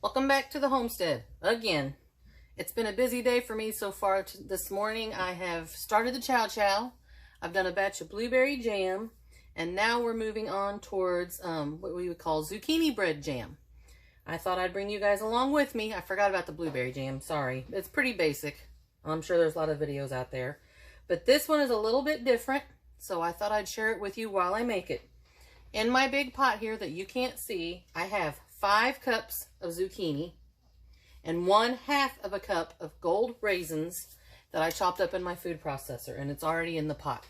Welcome back to the homestead again. It's been a busy day for me so far. This morning I have started the chow chow. I've done a batch of blueberry jam, and now we're moving on towards what we would call zucchini bread jam. I thought I'd bring you guys along with me. I forgot about the blueberry jam, sorry. It's pretty basic. I'm sure there's a lot of videos out there. But this one is a little bit different, so I thought I'd share it with you while I make it. In my big pot here that you can't see, I have 5 cups of zucchini and 1/2 of a cup of gold raisins that I chopped up in my food processor, and it's already in the pot.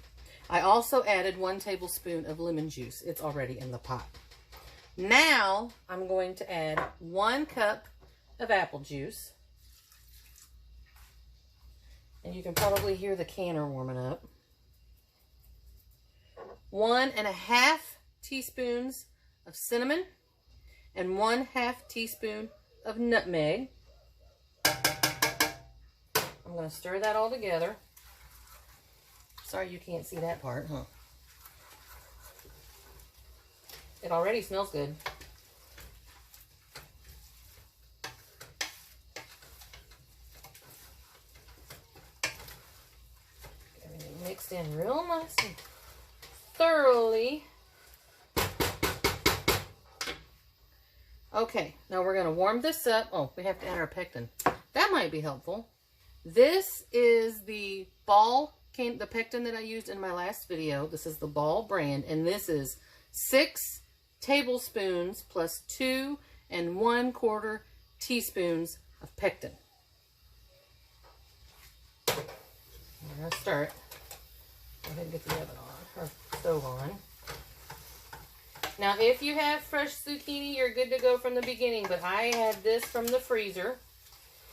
I also added 1 tablespoon of lemon juice. It's already in the pot. Now I'm going to add 1 cup of apple juice, and you can probably hear the canner warming up. 1.5 teaspoons of cinnamon and 1/2 teaspoon of nutmeg. I'm going to stir that all together. Sorry you can't see that part, huh? It already smells good. Get everything mixed in real nice and thoroughly. Okay, now we're going to warm this up. Oh, we have to add our pectin. That might be helpful. This is the pectin that I used in my last video. This is the Ball brand, and this is 6 tablespoons plus 2 1/4 teaspoons of pectin. We're going to start. Go ahead and get the oven on, or stove on. Now, if you have fresh zucchini, you're good to go from the beginning, but I had this from the freezer,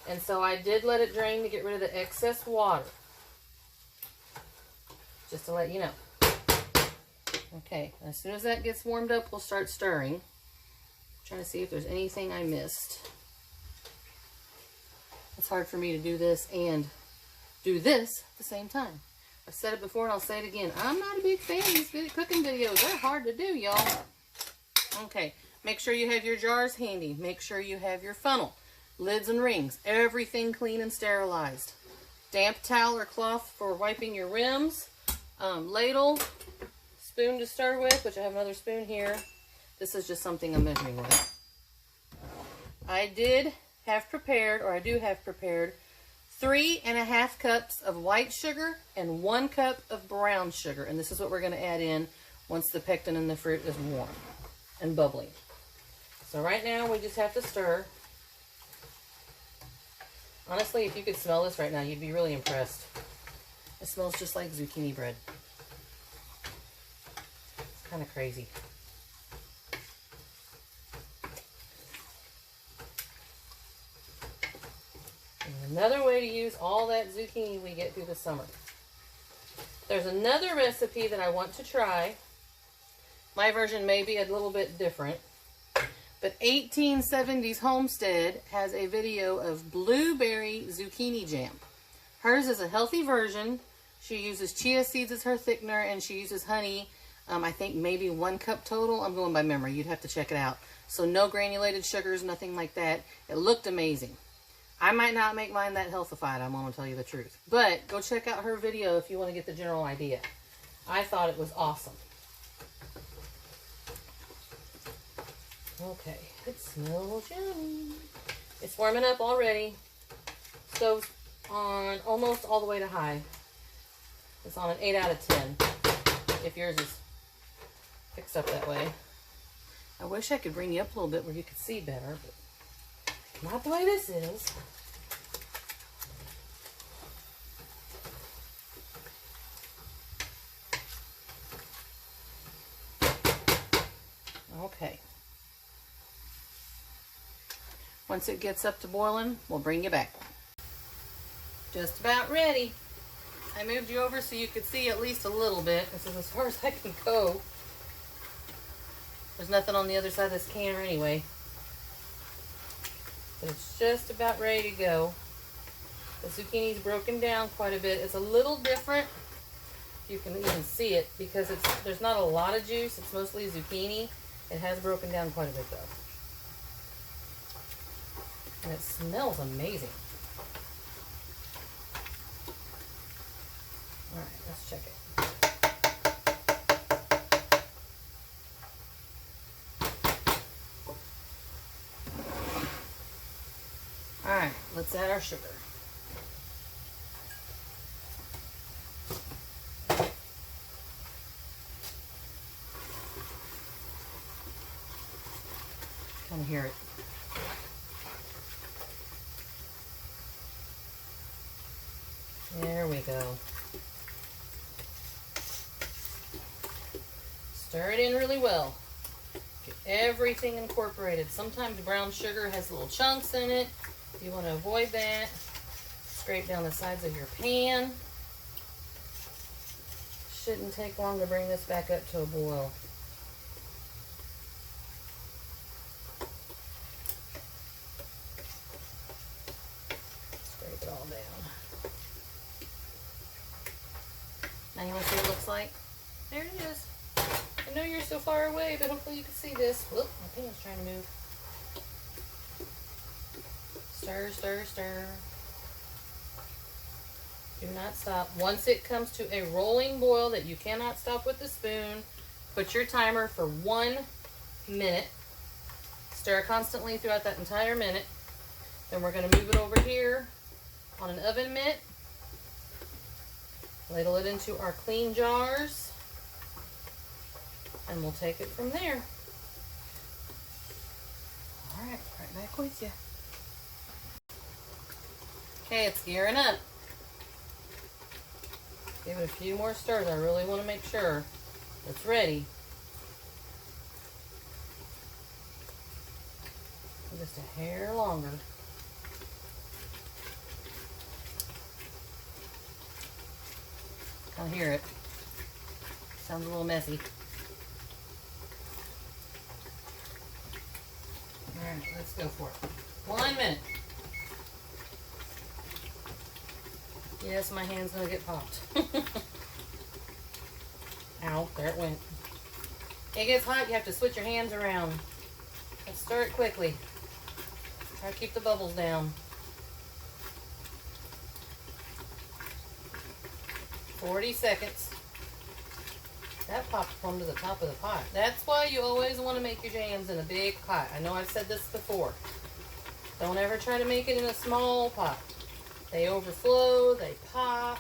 and so I did let it drain to get rid of the excess water. Just to let you know. Okay, as soon as that gets warmed up, we'll start stirring. I'm trying to see if there's anything I missed. It's hard for me to do this and do this at the same time. I've said it before and I'll say it again. I'm not a big fan of these cooking videos. They're hard to do, y'all. Okay, make sure you have your jars handy. Make sure you have your funnel, lids and rings, everything clean and sterilized. Damp towel or cloth for wiping your rims. Ladle, spoon to stir with, which I have another spoon here. This is just something I'm measuring with. I do have prepared 3.5 cups of white sugar and 1 cup of brown sugar. And this is what we're going to add in once the pectin in the fruit is warm and bubbling. So right now we just have to stir. Honestly, if you could smell this right now, you'd be really impressed. It smells just like zucchini bread. It's kind of crazy. Another way to use all that zucchini we get through the summer. There's another recipe that I want to try. My version may be a little bit different. But 1870s Homestead has a video of blueberry zucchini jam. Hers is a healthy version. She uses chia seeds as her thickener, and she uses honey. I think maybe 1 cup total. I'm going by memory. You'd have to check it out. So no granulated sugars, nothing like that. It looked amazing. I might not make mine that healthified, I'm going to tell you the truth. But go check out her video if you want to get the general idea. I thought it was awesome. Okay, it smells yummy. It's warming up already. Stove's on almost all the way to high. It's on an 8 out of 10. If yours is fixed up that way. I wish I could bring you up a little bit where you could see better, but not the way this is. Okay. Once it gets up to boiling, we'll bring you back. Just about ready. I moved you over so you could see at least a little bit. This is as far as I can go. There's nothing on the other side of this canner anyway. But it's just about ready to go. The zucchini's broken down quite a bit. It's a little different. You can even see it because there's not a lot of juice. It's mostly zucchini. It has broken down quite a bit though. And it smells amazing. All right, let's check it. All right, let's add our sugar. Can hear it. There we go. Stir it in really well. Get everything incorporated. Sometimes brown sugar has little chunks in it. You want to avoid that. Scrape down the sides of your pan. Shouldn't take long to bring this back up to a boil. Scrape it all down. Now you want to see what it looks like? There it is. I know you're so far away, but hopefully you can see this. Whoop, my pan's trying to move. Stir, stir, stir. Do not stop. Once it comes to a rolling boil that you cannot stop with the spoon, put your timer for 1 minute. Stir constantly throughout that entire minute. Then we're going to move it over here on an oven mitt. Ladle it into our clean jars. And we'll take it from there. All right, right back with you. Okay, it's gearing up. Give it a few more stirs. I really want to make sure it's ready. Just a hair longer. I hear it. Sounds a little messy. All right, let's go for it. 1 minute. Yes, my hand's gonna get popped. Ow, there it went. It gets hot, you have to switch your hands around. Let's stir it quickly. Try to keep the bubbles down. 40 seconds. That popped plumb to the top of the pot. That's why you always want to make your jams in a big pot. I know I've said this before. Don't ever try to make it in a small pot. They overflow, they pop.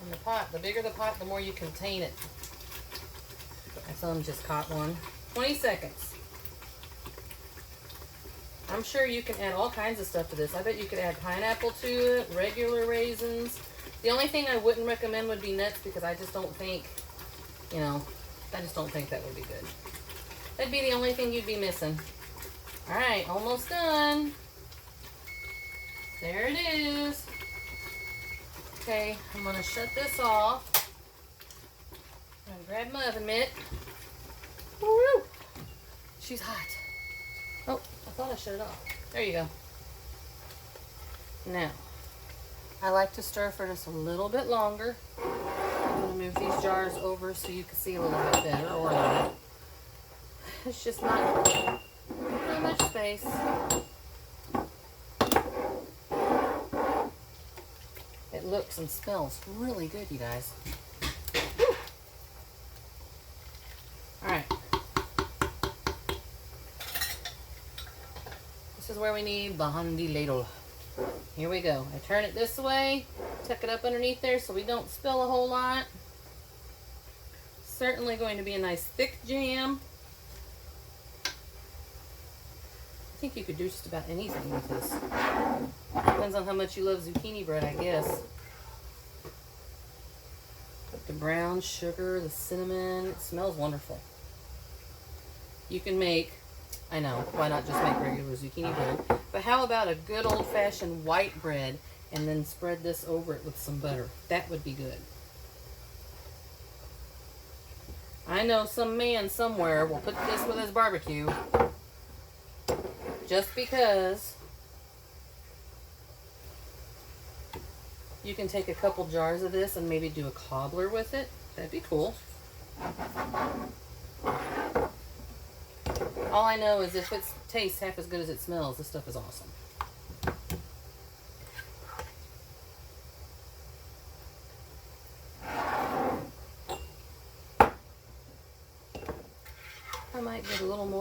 And the bigger the pot, the more you contain it. My thumb just caught one. 20 seconds. I'm sure you can add all kinds of stuff to this. I bet you could add pineapple to it, regular raisins. The only thing I wouldn't recommend would be nuts because I just don't think, I just don't think that would be good. That'd be the only thing you'd be missing. All right, almost done. There it is. Okay, I'm gonna shut this off. I'm gonna grab my oven mitt. Woo! She's hot. Oh, I thought I shut it off. There you go. Now, I like to stir for just a little bit longer. I'm gonna move these jars over so you can see a little bit better, or not. It's just not much space. It looks and smells really good, you guys. Woo. All right. This is where we need the handy ladle. Here we go. I turn it this way, tuck it up underneath there so we don't spill a whole lot. Certainly going to be a nice thick jam. I think you could do just about anything with this. Depends on how much you love zucchini bread, I guess. Put the brown sugar, the cinnamon. It smells wonderful. You can make, I know, why not just make regular zucchini bread? But how about a good old-fashioned white bread and then spread this over it with some butter? That would be good. I know some man somewhere will put this with his barbecue just because you can take a couple jars of this and maybe do a cobbler with it. That'd be cool. All I know is if it tastes half as good as it smells, this stuff is awesome.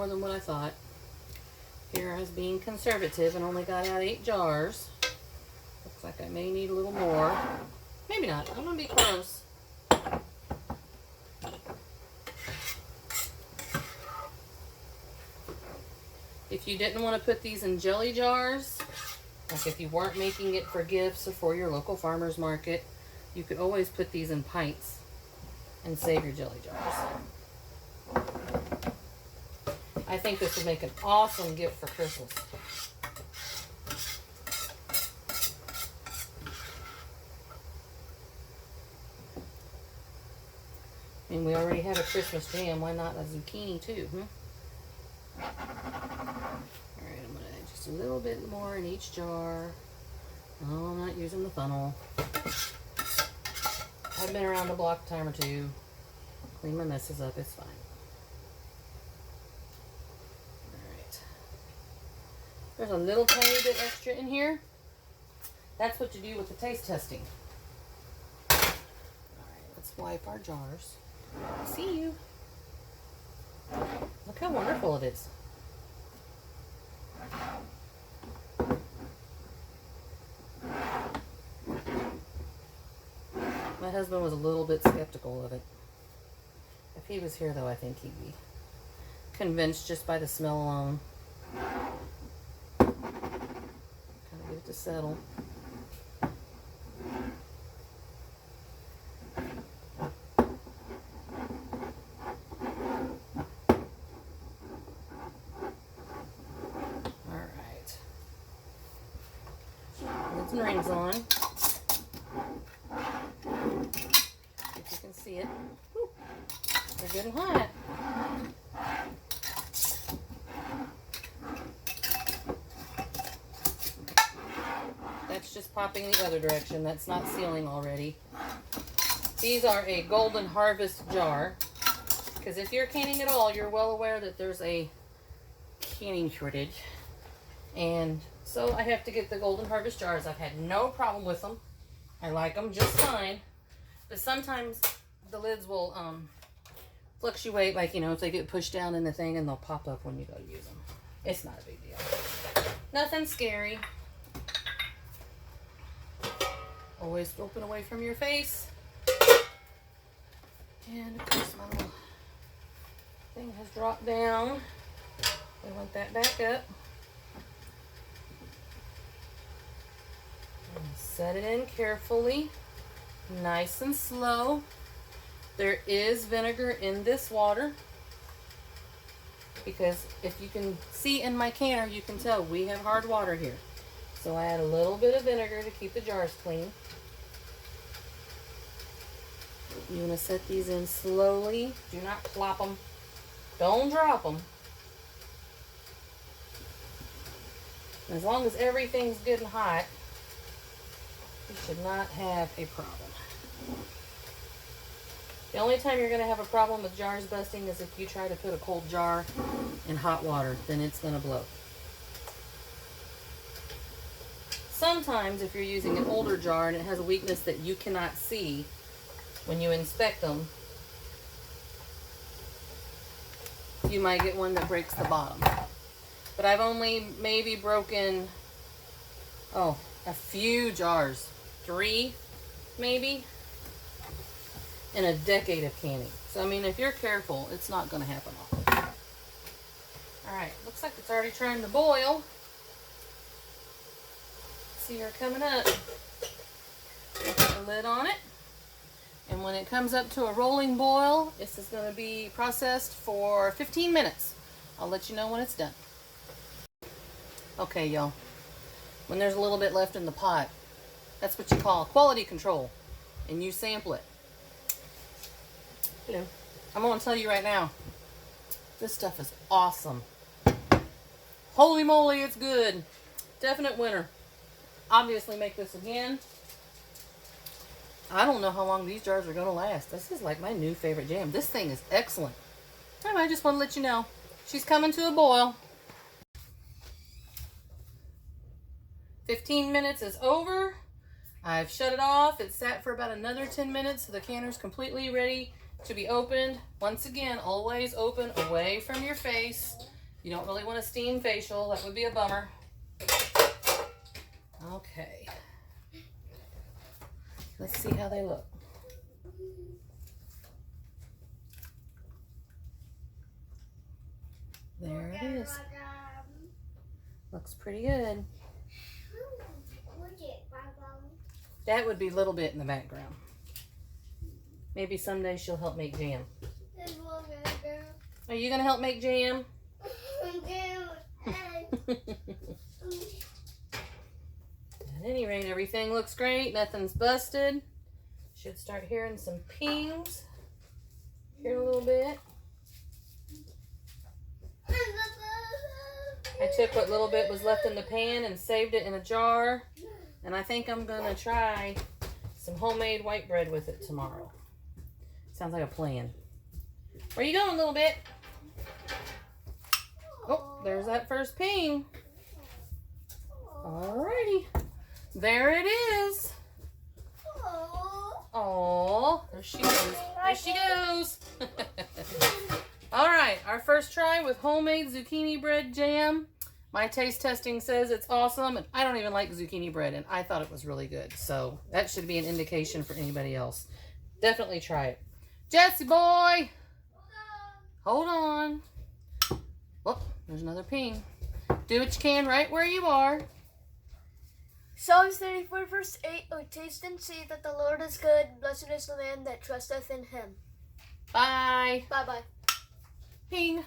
more than what I thought. Here I was being conservative and only got out 8 jars. Looks like I may need a little more. Maybe not. I'm going to be close. If you didn't want to put these in jelly jars, like if you weren't making it for gifts or for your local farmer's market, you could always put these in pints and save your jelly jars. I think this would make an awesome gift for Christmas. And we already have a Christmas jam. Why not a zucchini too? Alright, I'm going to add just a little bit more in each jar. No, I'm not using the funnel. I've been around the block a time or two. Clean my messes up, it's fine. Alright. There's a little tiny bit extra in here. That's what you do with the taste testing. Alright, let's wipe our jars. See you. Look how wonderful it is. My husband was a little bit skeptical of it. If he was here, though, I think he'd be convinced just by the smell alone. Kind of get it to settle. Lids and rings on. If you can see it. Woo. They're good and hot. That's just popping the other direction. That's not sealing already. These are a Golden Harvest jar. Because if you're canning at all, you're well aware that there's a canning shortage. And so I have to get the Golden Harvest jars. I've had no problem with them. I like them just fine. But sometimes the lids will fluctuate, like, you know, if they get pushed down in the thing, and they'll pop up when you go to use them. It's not a big deal. Nothing scary. Always open away from your face. And of course my little thing has dropped down. We want that back up. And set it in carefully, nice and slow. There is vinegar in this water, because if you can see in my canner, you can tell we have hard water here. So I add a little bit of vinegar to keep the jars clean. You want to set these in slowly. Do not plop them. Don't drop them. As long as everything's good and hot, you should not have a problem. The only time you're going to have a problem with jars busting is if you try to put a cold jar in hot water. Then it's going to blow. Sometimes if you're using an older jar and it has a weakness that you cannot see when you inspect them, you might get one that breaks the bottom. But I've only maybe broken, a few jars. 3, maybe, in a decade of canning. So, I mean, if you're careful, it's not going to happen often. Alright, looks like it's already trying to boil. See her coming up. Put the lid on it. And when it comes up to a rolling boil, this is going to be processed for 15 minutes. I'll let you know when it's done. Okay, y'all. When there's a little bit left in the pot, that's what you call quality control. And you sample it. You know, I'm going to tell you right now, this stuff is awesome. Holy moly, it's good. Definite winner. Obviously make this again. I don't know how long these jars are going to last. This is like my new favorite jam. This thing is excellent. Anyway, I just want to let you know. She's coming to a boil. 15 minutes is over. I've shut it off. It's sat for about another 10 minutes, so the canner's completely ready to be opened. Once again, always open away from your face. You don't really want a steam facial. That would be a bummer. Okay. Let's see how they look. There it is. Looks pretty good. That would be a little bit in the background. Maybe someday she'll help make jam. Are you going to help make jam? At any rate, everything looks great. Nothing's busted. Should start hearing some pings here in a little bit. I took what little bit was left in the pan and saved it in a jar. And I think I'm going to try some homemade white bread with it tomorrow. Sounds like a plan. Where you going, little bit? Oh, there's that first ping. Alrighty. There it is. Oh, there she goes. There she goes. Alright, our first try with homemade zucchini bread jam. My taste testing says it's awesome, and I don't even like zucchini bread, and I thought it was really good. So that should be an indication for anybody else. Definitely try it. Jesse boy! Hold on. Oh, there's another ping. Do what you can right where you are. Psalms 34 verse 8, oh, taste and see that the Lord is good. Blessed is the man that trusteth in him. Bye. Bye-bye. Ping.